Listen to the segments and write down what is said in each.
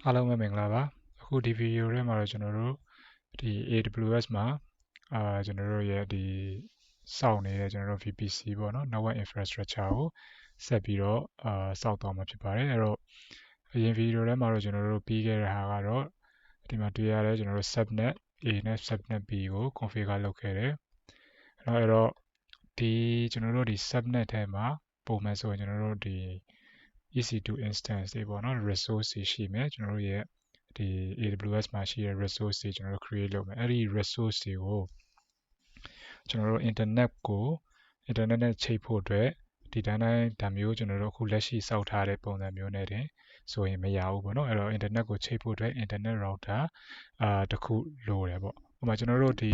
အားလုံးပဲမင်္ဂလာပါအခုဒီဗီဒီယိုထဲမှာတော့ကျွန်တော်တို့ဒီ AWS မှာကျွန်တော်တို့ရဲ့ဒီစောင့်နေတဲ့ကျွန်တော်တို့ VPC ပေါ့နော် Network Infrastructure ကိုဆက်ပြီးတော့စောင့်သွားမှာဖြစ်ပါတယ်အဲ့တော့အရင်ဗီဒီယိုထဲမှာတော့ကျွန်တော်တို့ပြီးခဲ့တဲ့ဟာကတော့ဒီမှာတွေ့ရတယ်ကျွန်တော်တို့ Subnet A နဲ့ Subnet B ကို configure လုပ်ခဲ့တယ်အဲ့တော့ဒီကျွန်တော်တို့ဒီ Subnet ထဲမှာပုံမှန်ဆိုရင်ကျွန်တော်တို့ဒီ EC2 instance တွေပေါ့နော် resource တွေရှိမယ်ကျွန်တော်တို့ရဲ့ဒီ AWS မှာရှိတဲ့ resource တွေကျွန်တော်တို့ create လုပ်မယ်အဲ့ဒီ resource တွေကိုကျွန်တော်တို့ internet နဲ့ချိတ်ဖို့အတွက်ဒီတိုင်းဒါမျိုးကျွန်တော်တို့အခုလက်ရှိစောက်ထားတဲ့ပုံစံမျိုးနဲ့တင်ဆိုရင်မရဘူးပေါ့နော်အဲ့တော့ internet ကိုချိတ်ဖို့အတွက် internet router တစ်ခုလိုတယ်ပေါ့ဥပမာကျွန်တော်တို့ဒီ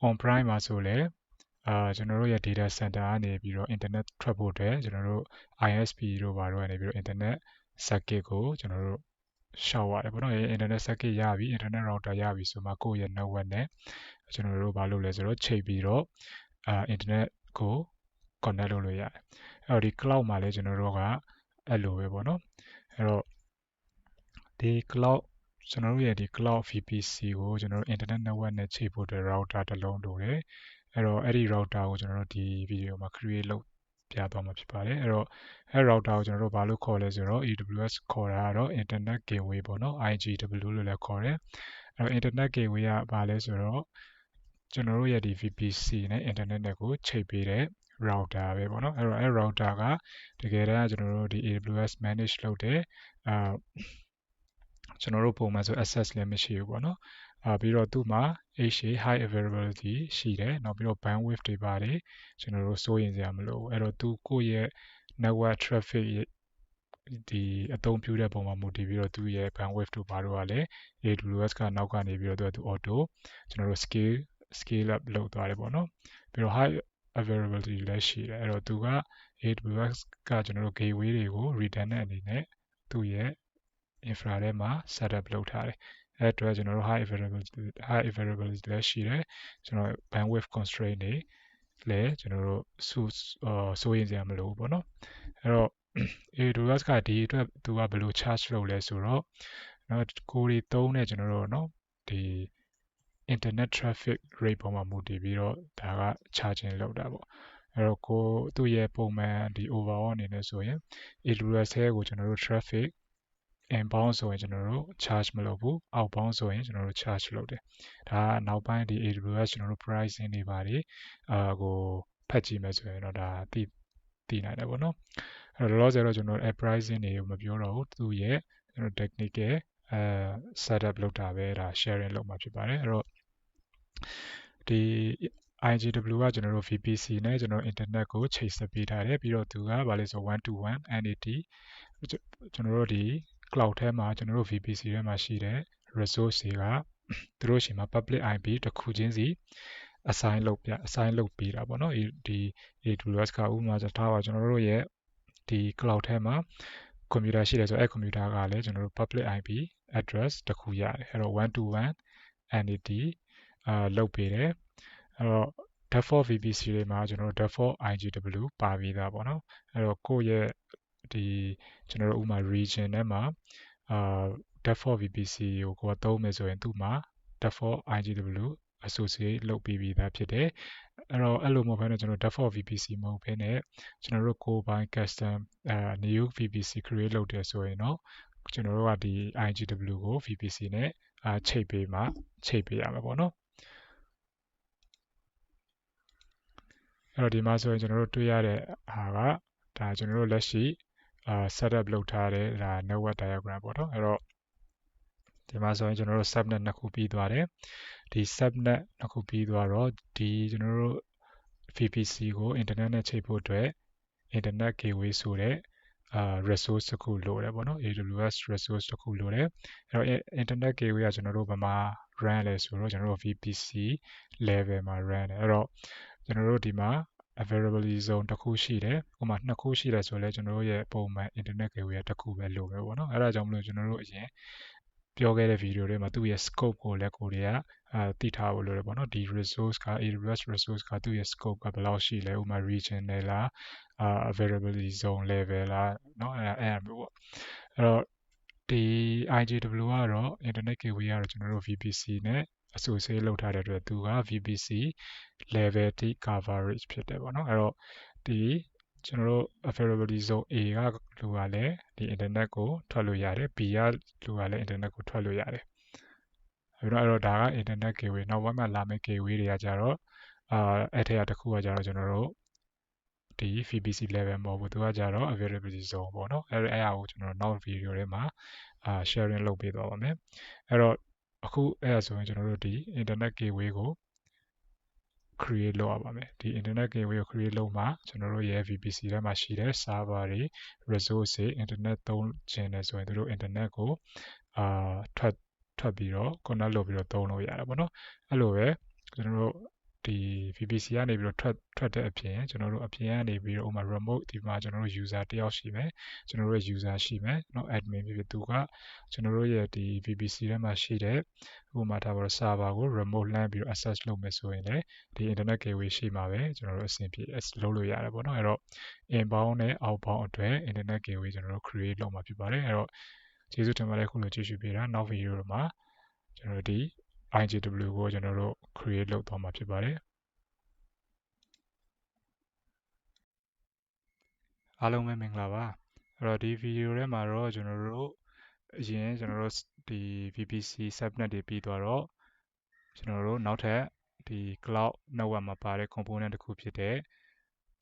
on prime မှာဆိုလဲကျွန်တော်တို့ရဲ့ data center ကနေပြီးတော့ internet ထွက်ဖို့အတွက်ကျွန်တော်တို့ ISP တို့ဘာတို့ကနေပြီးတော့ internet circuit ကိုကျွန်တော်တို့ရှောက်ရတယ်ပေါ့နော် internet circuit ရပြီ internet router ရပြီဆိုမှကိုယ့်ရဲ့ network နဲ့ကျွန်တော်တို့ဘာလုပ်လဲဆိုတော့ချိန်ပြီးတော့internet ကို connect လုပ်လို့ရတယ်အဲ့တော့ဒီ cloud မှာလည်းကျွန်တော်တို့ကအဲ့လိုပဲပေါ့နော်အဲ့တော့ဒီ cloud ကျွန်တော်တို့ရဲ့ဒီ cloud VPC ကိုကျွန်တော်တို့ internet network နဲ့ချိန်ဖို့အတွက် router တစ်လုံးလိုတယ်အဲ့တော့အဲ့ဒီ router ကိုကျွန်တော်တို့ဒီ video မှာ create လုပ်ပြသွားမှာဖြစ်ပါတယ်အဲ့တော့အဲ့ router ကိုကျွန်တော်တို့ဘာလို့ခေါ်လဲဆိုတော့ AWS ခေါ်တာကတော့ internet gateway ပေါ့နော် IGW လို့လည်းခေါ်တယ်အဲ့တော့ internet gateway ကဘာလဲဆိုတော့ကျွန်တော်တို့ရဲ့ဒီ VPC နဲ့ internet နဲ့ကိုချိန်ပေးတဲ့ router ပဲပေါ့နော်အဲ့တော့အဲ့ router ကတကယ်တမ်းကျွန်တော်တို့ဒီ AWS manage လုပ်တယ်ကျွန်တော်တို့ပုံမှန်ဆို access လည်းမရှိဘူးပေါ့နော်ပြီးတော့သူ့မှာ HA high availability ရှိတယ်နောက်ပြီးတော့ bandwidth တွေပါတယ်ကျွန်တော်တို့စိုးရင်စရာမလိုဘူးအဲ့တော့သူကိုယ့်ရဲ့ network traffic ဒီအသုံးပြုတဲ့ပုံမှာမူတည်ပြီးတော့သူ့ရဲ့ bandwidth တို့ဘာတို့ကလည်း AWS ကနောက်ကနေပြီးတော့သူ auto ကျွန်တော်တို့ scale up လုပ်သွားတယ်ပေါ့နော်ပြီးတော့ high availability လည်းရှိတယ်အဲ့တော့သူက AWS ကကျွန်တော်တို့ gateway တွေကို redundant အနေနဲ့သူ့ရဲ့ infra ထဲမှာ setup လုပ်ထားတယ်အဲ့အတွက်ကျွန်တော်တို့ high availability လည်းရှိတယ်ကျွန်တော် bandwidth constraint တွေလည်းကျွန်တော်တို့စိုးရင်စရာမလိုဘူးပေါ့နော်အဲ့တော့ AWS ကဒီအတွက်သူကဘယ်လို charge လုပ်လဲဆိုတော့နော်ကိုရီသုံးတဲ့ကျွန်တော်တို့နော်ဒီ internet traffic rate ပေါ်မှာမူတည်ပြီးတော့ဒါက charging လုပ်တာပေါ့အဲ့တော့ကိုသူ့ရဲ့ပုံမှန်ဒီ overall အနေနဲ့ဆိုရင် AWS ထဲကိုကျွန်တော်တို့ traffic inbound ဆိုရင်ကျွန်တော်တို့ charge မလုပ်ဘူး outbound ဆိုရင်ကျွန်တော်တို့ charge လုပ်တယ်ဒါကနောက်ပိုင်းဒီ AWS ကျွန်တော်တို့ pricing တွေပါတယ်ကိုဖတ်ကြည့်မယ်ဆိုရင်တော့ဒါသိနိုင်တယ်ပေါ့နော်အဲ့တော့လောလောဆယ်တော့ကျွန်တော် app pricing တွေကိုမပြောတော့ဘူးသူ့ရဲ့ကျွန်တော် technical setup လုပ်တာပဲဒါ sharing လုပ်မှာဖြစ်ပါတယ်အဲ့တော့ဒီ IGW ကကျွန်တော်တို့ VPC နဲ့ကျွန်တော် internet ကိုချိတ်ဆက်ပေးထားတယ်ပြီးတော့သူကဘာလဲဆို1 to 1 NAT ကျွန်တော်တို့ဒီ cloud ထဲမှာကျွန်တော်တို့ VPC ထဲမှာရှိတဲ့ resource တွေကသူတို့ရှိမှာ public IP တစ်ခုချင်းစီ assign လုပ်ပေးတာပေါ့နော်ဒီ AWS ကဥပမာထားပါကျွန်တော်တို့ရဲ့ဒီ cloud ထဲမှာ computer ရှိတယ်ဆိုအဲ့ computer ကလည်းကျွန်တော်တို့ public IP address တစ်ခုရတယ်အဲ့တော့1 to 1 NAT လုပ်ပေးတယ်အဲ့တော့ default VPC တွေမှာကျွန်တော်တို့ default IGW ပါပြီးသားပေါ့နော်အဲ့တော့ကိုယ့်ရဲ့ဒီကျွန်တော်တို့ဥပမာ region ထဲမှာdefault VPC ကိုကိုယ်သုံးမယ်ဆိုရင်သူ့မှာ default IGW associate လုပ်ပြီးသားဖြစ်တယ်အဲ့တော့အဲ့လိုမဟုတ်ဘဲနဲ့ကျွန်တော် default VPC မဟုတ်ဘဲနဲ့ကျွန်တော်တို့ကိုယ်ပိုင် custom new VPC create လုပ်တယ်ဆိုရင်တော့ကျွန်တော်တို့ကဒီ IGW ကို VPC နဲ့ချိတ်ပေးရမှာပေါ့နော်အဲ့တော့ဒီမှာဆိုရင်ကျွန်တော်တို့တွေ့ရတဲ့ဟာကဒါကျွန်တော်တို့လက်ရှိsetup လုပ်ထားတဲ့ဒါ network diagram ပေါ့နော်အဲ့တော့ဒီမှာဆိုရင်ကျွန်တော်တို့ subnet နှစ်ခုပြီးသွားတယ်ဒီ subnet နှစ်ခုပြီးသွားတော့ဒီကျွန်တော်တို့ VPC ကို internet နဲ့ချိတ်ဖို့အတွက် internet gateway ဆိုတဲ့resource တစ်ခုလိုတယ်ပေါ့နော် AWS resource တစ်ခုလိုတယ်အဲ့တော့ internet gateway ကကျွန်တော်တို့ဘယ်မှာ run လဲဆိုတော့ကျွန်တော်တို့ VPC level မှာ run တယ်အဲ့တော့ကျွန်တော်တို့ဒီမှာ availability zone တစ်ခုရှိတယ်။ဥပမာနှစ်ခုရှိတယ်ဆိုလဲကျွန်တော်တို့ရဲ့ပုံမှန် internet gateway တစ်ခုပဲလိုပဲပေါ့နော်။အဲ့ဒါကြောင့်မလို့ကျွန်တော်တို့အရင်ပြောခဲ့တဲ့ video တွေမှာသူ့ရဲ့ scope ကိုလည်းကိုတွေကသိထားဖို့လိုတယ်ပေါ့နော်။ဒီ resource က AWS resource ကသူ့ရဲ့ scope ကဘယ်လောက်ရှိလဲ။ဥပမာ region နဲ့လားavailability zone level လားเนาะအဲ့ဒါမျိုးပေါ့။အဲ့တော့ ဒီ IGW ကတော့ internet gateway ကတော့ကျွန်တော်တို့ VPC နဲ့ associate လုပ်ထားတဲ့အတွက်သူက VPC level 1 coverage ဖြစ်တယ်ပေါ့နော်အဲ့တော့ဒီကျွန်တော်တို့ availability zone A ကလူကလည်းဒီ internet ကိုထွက်လို့ရတယ် B ကလူကလည်း internet ကိုထွက်လို့ရတယ်အဲ့တော့ဒါက internet gateway နောက်ပိုင်းမှာလာမယ့် gateway တွေကကြတော့အဲ့ထက်ကတစ်ခုကကြတော့ကျွန်တော်တို့ဒီ VPC level မဟုတ်ဘူးသူကကြတော့ availability zone ပေါ့နော်အဲ့ဒါကိုကျွန်တော်နောက် video ထဲမှာsharing လုပ်ပေးသွားပါမယ်အဲ့တော့အခုအဲ့ဒါဆိုရင်ကျွန်တော်တို့ဒီ internet gateway ကို create လုပ်ရပါမယ်ဒီ internet gateway ကို create လုပ်မှကျွန်တော်တို့ရဲ့ VPC ထဲမှာရှိတဲ့ server တွေ resource တွေ internet သုံးချင်တယ်ဆိုရင်တို့ internet ကိုထွက်ပြီးတော့ connect လုပ်ပြီးတော့သုံးလို့ရတယ်ပေါ့နော်အဲ့လိုပဲကျွန်တော်တို့ဒီ VPC ကနေပြီးတော့ထွက်တဲ့အပြင်ကျွန်တော်တို့အပြင်ကနေပြီးတော့ဥပမာ remote ဒီမှာကျွန်တော်တို့ user တယောက်ရှိမယ်ကျွန်တော်တို့ရဲ့ user ရှိမယ်เนาะ admin ဖြစ်ဖြစ်သူကကျွန်တော်တို့ရဲ့ဒီ VPC ထဲမှာရှိတဲ့ဥပမာထားပါတော့ server ကို remote လှမ်းပြီးတော့ access လုပ်မယ်ဆိုရင်လည်းဒီ internet gateway ရှိမှာပဲကျွန်တော်တို့အဆင်ပြေလုပ်လို့ရတယ်ပေါ့เนาะအဲ့တော့ inbound နဲ့ outbound အတွက် internet gateway ကျွန်တော်တို့ create လုပ်မှာဖြစ်ပါတယ်အဲ့တော့ကျေးဇူးတင်ပါတယ်ခုလိုကြည့်ရှုပေးတာနောက် video မှာကျွန်တော်တို့ဒီ IGW ကိုကျွန်တော်တို့ create လုပ်သွားမှာဖြစ်ပါတယ်အားလုံးပဲမင်္ဂလာပါအဲ့တော့ဒီ video ထဲမှာတော့ကျွန်တော်တို့အရင်ကျွန်တော်တို့ဒီ VPC subnet တွေပြီးသွားတော့ကျွန်တော်တို့နောက်ထပ်ဒီ cloud network မှာပါတဲ့ component တစ်ခုဖြစ်တဲ့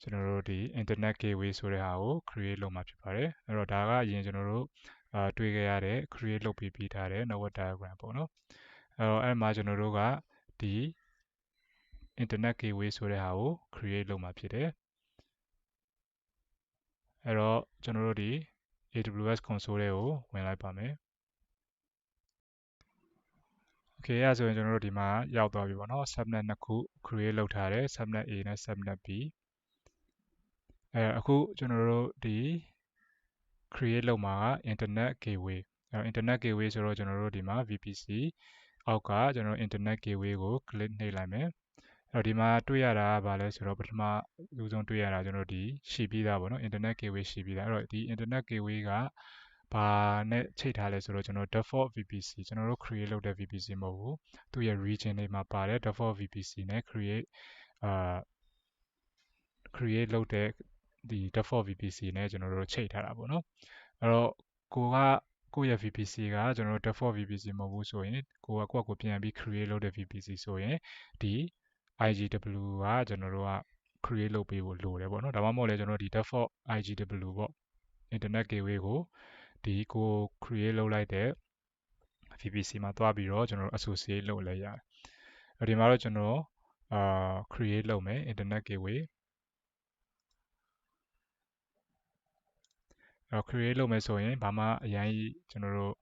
ကျွန်တော်တို့ဒီ internet gateway ဆိုတဲ့ဟာကို create လုပ်မှာဖြစ်ပါတယ်အဲ့တော့ဒါကအရင်ကျွန်တော်တို့တွေ့ခဲ့ရတဲ့ create လုပ်ပြီးထားတဲ့ network diagram ပေါ့နော်အဲ့မှာကျွန်တော်တို့ကဒီ internet gateway ဆိုတဲ့ဟာကို create လုပ်မှာဖြစ်တယ်အဲ့တော့ကျွန်တော်တို့ဒီ AWS console တွေကိုဝင်လိုက်ပါမယ် Okay အဲ့ဆိုရင်ကျွန်တော်တို့ဒီမှာရောက်သွားပြီပေါ့နော် subnet နှစ်ခု create လုပ်ထားတယ် subnet A နဲ့ subnet B အခုကျွန်တော်တို့ဒီ create လုပ်မှာက internet gateway internet gateway ဆိုတော့ကျွန်တော်တို့ဒီမှာ VPC အောက်ကကျွန်တော် internet gateway ကို click နှိပ်လိုက်မယ်အဲ့တော့ဒီမှာတွေ့ရတာကဘာလဲဆိုတော့ပထမဦးဆုံးတွေ့ရတာကျွန်တော်ဒီရှိပြီးသားပေါ့နော် internet gateway ရှိပြီးသားအဲ့တော့ဒီ internet gateway ကဘာနဲ့ချိန်ထားလဲဆိုတော့ကျွန်တော် default VPC ကျွန်တော်တို့ create လုပ်တဲ့ VPC မဟုတ်ဘူးသူ့ရဲ့ region တွေမှာပါတဲ့ default VPC နဲ့ create လုပ်တဲ့ဒီ default VPC နဲ့ကျွန်တော်တို့ချိန်ထားတာပေါ့နော်အဲ့တော့ကိုယ့်ရဲ့ VPC ကကျွန်တော်တို့ default VPC မဟုတ်ဘူးဆိုရင်ကိုယ့်ကိုပြန်ပြီး create လုပ်တဲ့ VPC ဆိုရင်ဒီ IGW ကကျွန်တော်တို့က create လုပ်ပေးဖို့လိုတယ်ပေါ့နော်ဒါမှမဟုတ်လဲကျွန်တော်တို့ဒီ default IGW ပေါ့ internet gateway ကိုဒီကို create လုပ်လိုက်တဲ့ VPC မှာတွားပြီးတော့ကျွန်တော်တို့ associate လုပ်လဲရတယ်ဒီမှာတော့ကျွန်တော်create လုပ်မယ် internet gateway create လုပ်မယ်ဆိုရင်ဘာမှအရင်ကျွန်တော်တို့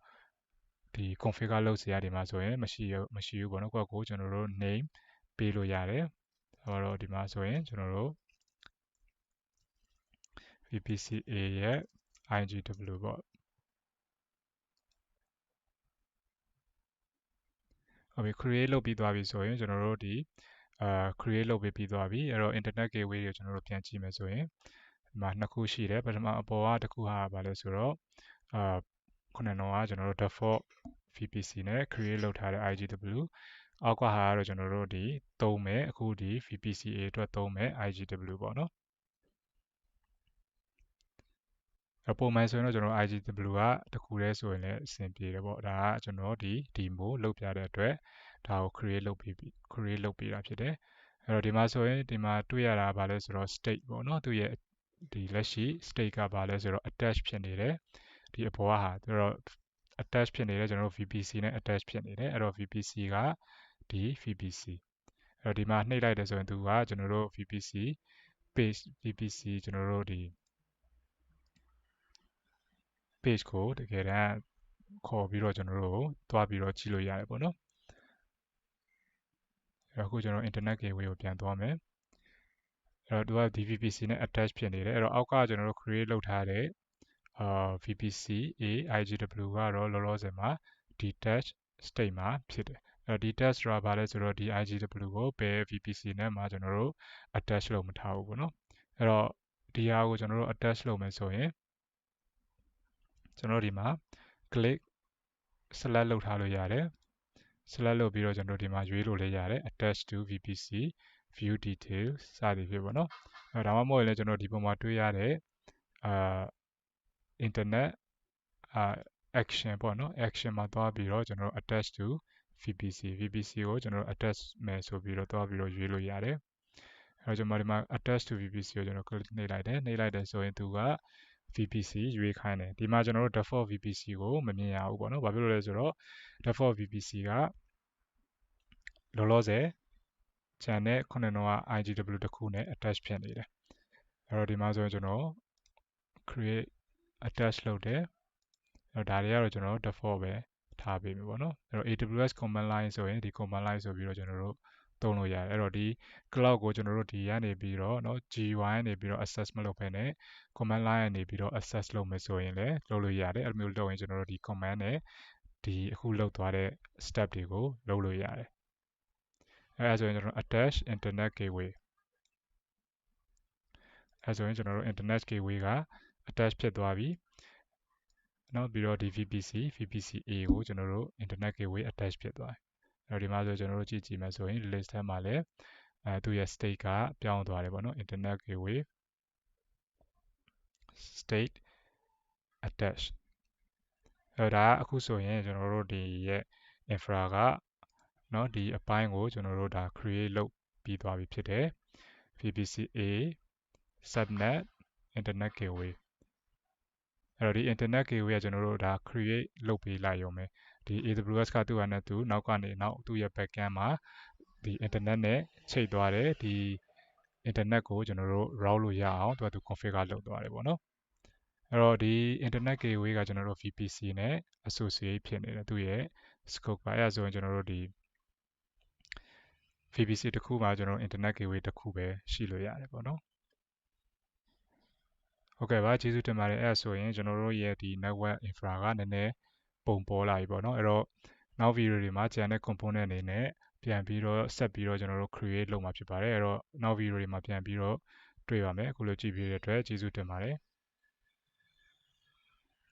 ဒီ configure လုပ်စရာဒီမှာဆိုရင်မရှိဘူးပေါ့နော်ကိုယ့်ကိုကျွန်တော်တို့ name ပေးလို့ရတယ်ဆိုတော့ဒီမှာဆိုရင်ကျွန်တော်တို့ VPCA ရဲ့ IGW ပေါ့ဟုတ်ပြီ create လုပ်ပြီးသွားပြီဆိုရင်ကျွန်တော်တို့ဒီcreate လုပ်ပြီးသွားပြီအဲ့တော့ internet gateway ကိုကျွန်တော်တို့ပြန်ကြည့်မယ်ဆိုရင်ဒီမှာနှစ်ခုရှိတယ်ပထမအပေါ်ကတစ်ခုဟာဘာလဲဆိုတော့ခုနကတော့ကျွန်တော်တို့ default VPC နဲ့ create လုပ်ထားတဲ့ IGW အောက်ကဟာကတော့ကျွန်တော်တို့ဒီသုံးမယ်အခုဒီ VPCA အတွက်သုံးမယ် IGW ပေါ့နော်ပုံမှန်ဆိုရင်တော့ကျွန်တော် IGW ကတခုတည်းဆိုရင်လည်းအဆင်ပြေတယ်ပေါ့ဒါကကျွန်တော်ဒီ demo လုပ်ပြတဲ့အတွက်ဒါကို create လုပ်ပြီးတာဖြစ်တယ်အဲ့တော့ဒီမှာဆိုရင်ဒီမှာတွေ့ရတာကဘာလဲဆိုတော့ state ပေါ့နော်သူရဲ့ဒီလက်ရှိ state ကဘာလဲဆိုတော့ attach ဖြစ်နေတယ်ဒီအပေါ်ကဟာဆိုတော့ attach ဖြစ်နေတယ်ကျွန်တော်တို့ VPC နဲ့ attach ဖြစ်နေတယ်အဲ့တော့ VPC ကဒီ VPC အဲ့တော့ဒီမှာနှိပ်လိုက်တယ်ဆိုရင်သူကကျွန်တော်တို့ VPC page VPC ကျွန်တော်တို့ဒီ page ကိုတကယ်တမ်းခေါ်ပြီးတော့ကျွန်တော်တို့တွားပြီးတော့ကြည့်လို့ရတယ်ပေါ့နော်အခုကျွန်တော် internet gateway ကိုပြန်သွားမယ်အဲ့တော့သူက VPC နဲ့ attach ဖြစ်နေတယ်အဲ့တော့အောက်ကကျွန်တော်တို့ create လုပ်ထားတဲ့VPC A IGW ကတော့လောလောဆယ်မှာ detach state မှာဖြစ်တယ်အဲ့တော့ detach ဆိုတာဘာလဲဆိုတော့ဒီ IGW ကိုဘယ် VPC နဲ့မှကျွန်တော်တို့ attach လုပ်မထားဘူးပေါ့နော်အဲ့တော့ဒီဟာကိုကျွန်တော်တို့ attach လုပ်မယ်ဆိုရင်ကျွန်တော်ဒီမှာ click select လုပ်ထားလို့ရတယ် select လုပ်ပြီးတော့ကျွန်တော်ဒီမှာရွေးလို့လည်းရတယ် attach to VPC view details စသည်ဖြစ်ပေါ့နော်ဒါမှမဟုတ်ရင်လည်းကျွန်တော်ဒီပုံမှာတွေ့ရတဲ့internet action ပေါ့နော် action မှာသွားပြီးတော့ကျွန်တော် attach to VPC ကိုကျွန်တော် attach မယ်ဆိုပြီးတော့သွားပြီးတော့ရွေးလို့ရတယ်အဲကျွန်တော်ဒီမှာ attach to VPC ကိုကျွန်တော် click နှိပ်လိုက်တယ်ဆိုရင်သူက VPC ရွေးခိုင်းတယ်ဒီမှာကျွန်တော်တို့ default VPC ကိုမမြင်ရဘူးပေါ့နော်ဘာဖြစ်လို့လဲဆိုတော့ default VPC ကလောလောဆယ်ကျန်တဲ့ခုနက IGW တစ်ခုနဲ့ attach ဖြစ်နေတယ်အဲ့တော့ဒီမှာဆိုရင်ကျွန်တော် create attach လုပ်တယ်အဲ့တော့ဒါတွေကတော့ကျွန်တော်တို့ default ပဲထားပေးမယ်ပေါ့နော်အဲ့တော့ AWS command line ဆိုရင်ဒီ command line ဆိုပြီးတော့ကျွန်တော်တို့သုံးလို့ရတယ်အဲ့တော့ဒီ cloud ကိုကျွန်တော်တို့ဒီကနေပြီးတော့เนาะ GUI ကနေပြီးတော့ access မလုပ်ဘဲနဲ့ command line ကနေပြီးတော့ access လုပ်မယ်ဆိုရင်လည်းလုပ်လို့ရတယ်အဲ့လိုမျိုးလုပ်ရင်ကျွန်တော်တို့ဒီ command နဲ့ဒီအခုလုပ်သွားတဲ့ step တွေကိုလုပ်လို့ရတယ်အဲ့ဒါဆိုရင်ကျွန်တော် attach internet gateway အဲ့ဆိုရင်ကျွန်တော်တို့ internet gateway က attach ဖြစ်သွားပြီနောက်ပြီးတော့ဒီ VPC-A ကိုကျွန်တော်တို့ internet gateway attach ဖြစ်သွားတယ်အဲ့တော့ဒီမှာဆိုကျွန်တော်တို့ကြည့်မယ်ဆိုရင် list ထဲမှာလည်းသူရဲ့ state ကပြောင်းသွားတယ်ပေါ့နော် internet gateway state attach အဲ့ဒါအခုဆိုရင်ကျွန်တော်တို့ဒီရဲ့ infra ကเนาะဒီအပိုင်းကိုကျွန်တော်တို့ဒါ create လုပ်ပြီးသွားပြီဖြစ်တယ် VPC-A Subnet internet gateway အဲ့တော့ဒီ internet gateway ကကျွန်တော်တို့ဒါ create လုပ်ပေးလိုက်ရုံပဲဒီ AWS ကသူ့ဟာနဲ့သူနောက်ကနေနောက်သူ့ရဲ့ backend မှာဒီ internet နဲ့ချိတ်သွားတယ်ဒီ internet ကိုကျွန်တော်တို့ route လို့ရအောင်သူကသူ configure လုပ်သွားတယ်ပေါ့နော်အဲ့တော့ဒီ internet gateway ကကျွန်တော်တို့ VPC နဲ့ associate ဖြစ်နေတယ်သူ့ရဲ့ scope ပါအဲ့ဒါဆိုရင်ကျွန်တော်တို့ဒီ VPC တစ်ခုမှာကျွန်တော် internet gateway တစ်ခုပဲရှိလို့ရတယ်ပေါ့နော်ဟုတ်ကဲ့ပါကျေးဇူးတင်ပါတယ်အဲ့ဒါဆိုရင်ကျွန်တော်တို့ရဲ့ဒီ network infra ကနည်းနည်းပုံပေါ်လာပြီပေါ့နော်အဲ့တော့နောက် video တွေမှာကျန်တဲ့ component အနေနဲ့ပြန်ပြီးတော့ဆက်ပြီးတော့ကျွန်တော်တို့ create လုပ်မှာဖြစ်ပါတယ်အဲ့တော့နောက် video တွေမှာပြန်ပြီးတော့တွေ့ပါမယ်အခုလိုကြည့်ပြီးတဲ့အတွက်ကျေးဇူးတင်ပါတယ်